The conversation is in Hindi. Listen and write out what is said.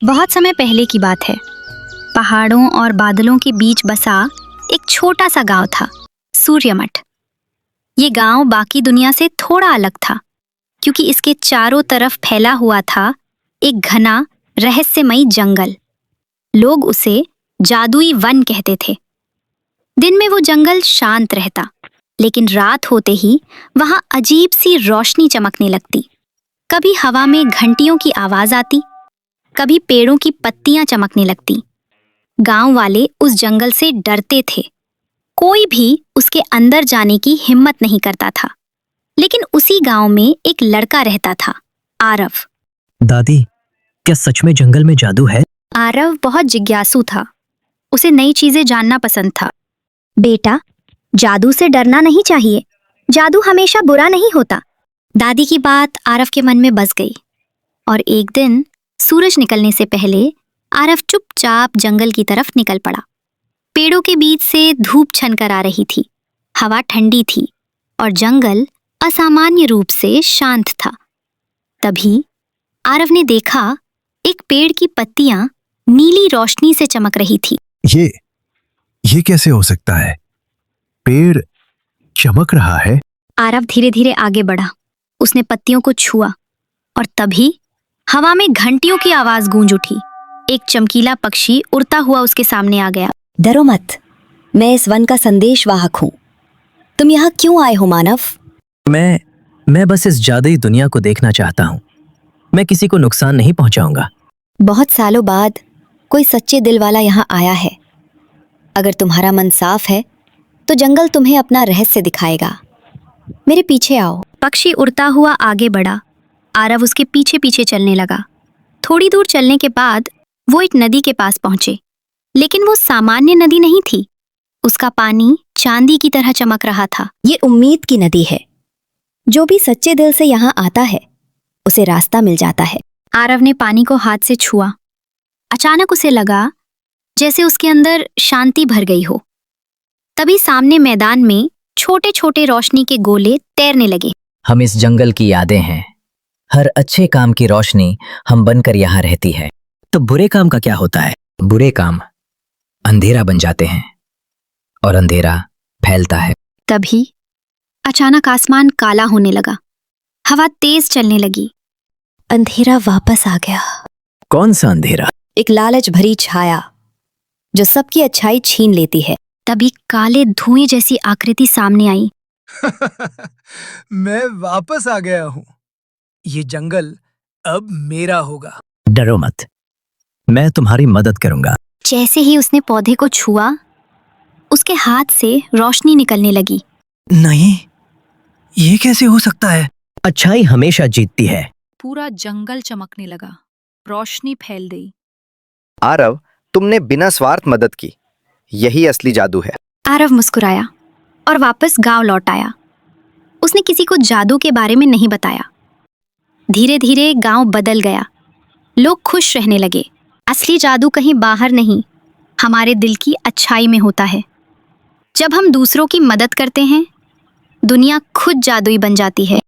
बहुत समय पहले की बात है। पहाड़ों और बादलों के बीच बसा एक छोटा सा गांव था, सूर्यमठ। ये गांव बाकी दुनिया से थोड़ा अलग था, क्योंकि इसके चारों तरफ फैला हुआ था एक घना रहस्यमयी जंगल। लोग उसे जादुई वन कहते थे। दिन में वो जंगल शांत रहता, लेकिन रात होते ही वहां अजीब सी रोशनी चमकने लगती। कभी हवा में घंटियों की आवाज आती, कभी पेड़ों की पत्तियां चमकने लगती। गांव वाले उस जंगल से डरते थे। कोई भी उसके अंदर जाने की हिम्मत नहीं करता था। लेकिन उसी गांव में एक लड़का रहता था, आरव। दादी, क्या सच में जंगल में जादू है? आरव बहुत जिज्ञासु था। उसे नई चीजें जानना पसंद था। बेटा, जादू से डरना नहीं चाहिए। जादू हमेशा बुरा नहीं होता। दादी की बात आरव के मन में बस गई। और एक दिन सूरज निकलने से पहले आरव चुपचाप जंगल की तरफ निकल पड़ा। पेड़ों के बीच से धूप छनकर आ रही थी। हवा ठंडी थी और जंगल असामान्य रूप से शांत था। तभी आरव ने देखा एक पेड़ की पत्तियां नीली रोशनी से चमक रही थी। ये कैसे हो सकता है? पेड़ चमक रहा है। आरव धीरे धीरे आगे बढ़ा। उसने पत्तियों को छुआ और तभी हवा में घंटियों की आवाज गूंज उठी। एक चमकीला पक्षी उड़ता हुआ उसके सामने आ गया। डरो मत, मैं इस वन का संदेशवाहक हूँ। तुम यहाँ क्यों आए हो मानव? मैं बस इस जादुई दुनिया को देखना चाहता हूँ। मैं किसी को नुकसान नहीं पहुंचाऊंगा। बहुत सालों बाद कोई सच्चे दिल वाला यहाँ आया है। अगर तुम्हारा मन साफ है तो जंगल तुम्हें अपना रहस्य दिखाएगा। मेरे पीछे आओ। पक्षी उड़ता हुआ आगे बढ़ा। आरव उसके पीछे पीछे चलने लगा। थोड़ी दूर चलने के बाद वो एक नदी के पास पहुंचे। लेकिन वो सामान्य नदी नहीं थी। उसका पानी चांदी की तरह चमक रहा था। ये उम्मीद की नदी है। जो भी सच्चे दिल से यहाँ आता है उसे रास्ता मिल जाता है। आरव ने पानी को हाथ से छुआ। अचानक उसे लगा जैसे उसके अंदर शांति भर गई हो। तभी सामने मैदान में छोटे छोटे रोशनी के गोले तैरने लगे। हम इस जंगल की यादें हैं। हर अच्छे काम की रोशनी हम बनकर यहाँ रहती है। तो बुरे काम का क्या होता है? बुरे काम अंधेरा बन जाते हैं और अंधेरा फैलता है। तभी अचानक आसमान काला होने लगा। हवा तेज चलने लगी। अंधेरा वापस आ गया। कौन सा अंधेरा? एक लालच भरी छाया जो सबकी अच्छाई छीन लेती है। तभी काले धुएं जैसी आकृति सामने आई। मैं वापस आ गया हूँ। ये जंगल अब मेरा होगा। डरो मत, मैं तुम्हारी मदद करूंगा। जैसे ही उसने पौधे को छुआ, उसके हाथ से रोशनी निकलने लगी। नहीं, ये कैसे हो सकता है? अच्छाई हमेशा जीतती है। पूरा जंगल चमकने लगा। रोशनी फैल गई। आरव, तुमने बिना स्वार्थ मदद की। यही असली जादू है। आरव मुस्कुराया और वापस गांव लौट आया। उसने किसी को जादू के बारे में नहीं बताया। धीरे धीरे गांव बदल गया। लोग खुश रहने लगे। असली जादू कहीं बाहर नहीं, हमारे दिल की अच्छाई में होता है। जब हम दूसरों की मदद करते हैं, दुनिया खुद जादुई बन जाती है।